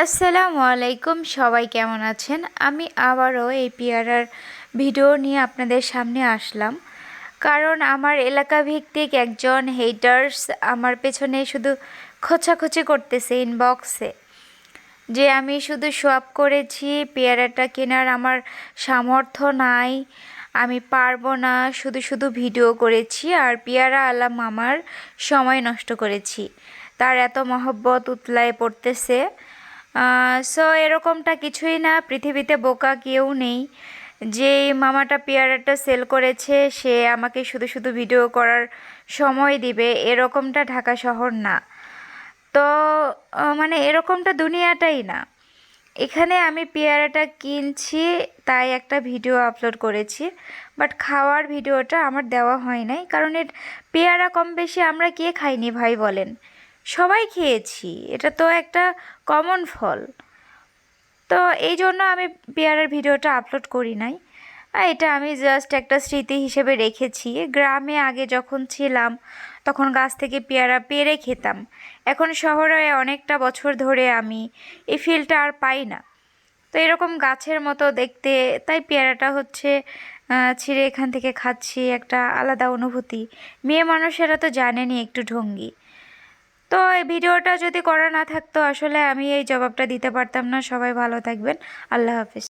আসসালামু আলাইকুম, সবাই কেমন আছেন? আমি আবারও এই পেয়ারার ভিডিও নিয়ে আপনাদের সামনে আসলাম, কারণ আমার এলাকা ভিত্তিক একজন হেটার্স আমার পেছনে শুধু খোঁচাখুচি করতেছে ইনবক্সে, যে আমি শুধু শপ করেছি, পেয়ারাটা কেনার আমার সামর্থ্য নাই, আমি পারবো না, শুধু শুধু ভিডিও করেছি আর পেয়ারা আলাম আমার সময় নষ্ট করেছি। তার এত মহব্বত উতলায় পড়তেছে। সো এরকমটা কিছুই না, পৃথিবীতে বোকা কেউ নেই। যে মামাটা পেয়ারাটা সেল করেছে সে আমাকে শুধু শুধু ভিডিও করার সময় দিবে, এরকমটা ঢাকা শহর না। তো মানে এরকমটা দুনিয়াটাই না। এখানে আমি পেয়ারাটা কিনছি তাই একটা ভিডিও আপলোড করেছি, বাট খাওয়ার ভিডিওটা আমার দেওয়া হয় নাই, কারণ এর পেয়ারা কম বেশি আমরা কে খাইনি ভাই বলেন? সবাই খেয়েছি, এটা তো একটা কমন ফল। তো এই জন্য আমি পেয়ারার ভিডিওটা আপলোড করি নাই। এটা আমি জাস্ট একটা স্মৃতি হিসেবে রেখেছি। গ্রামে আগে যখন ছিলাম তখন গাছ থেকে পেয়ারা পেড়ে খেতাম। এখন শহরে অনেকটা বছর ধরে আমি এই ফিলটা আর পাই না। তো এরকম গাছের মতো দেখতে, তাই পেয়ারাটা হচ্ছে ছিঁড়ে এখান থেকে খাচ্ছি, একটা আলাদা অনুভূতি। মেয়ে মানুষেরা তো জানেনই একটু ঢঙ্গি। তো এই ভিডিওটা যদি করা না থাকতো আসলে আমি এই জবাবটা দিতে পারতাম না। সবাই ভালো থাকবেন। আল্লাহ হাফেজ।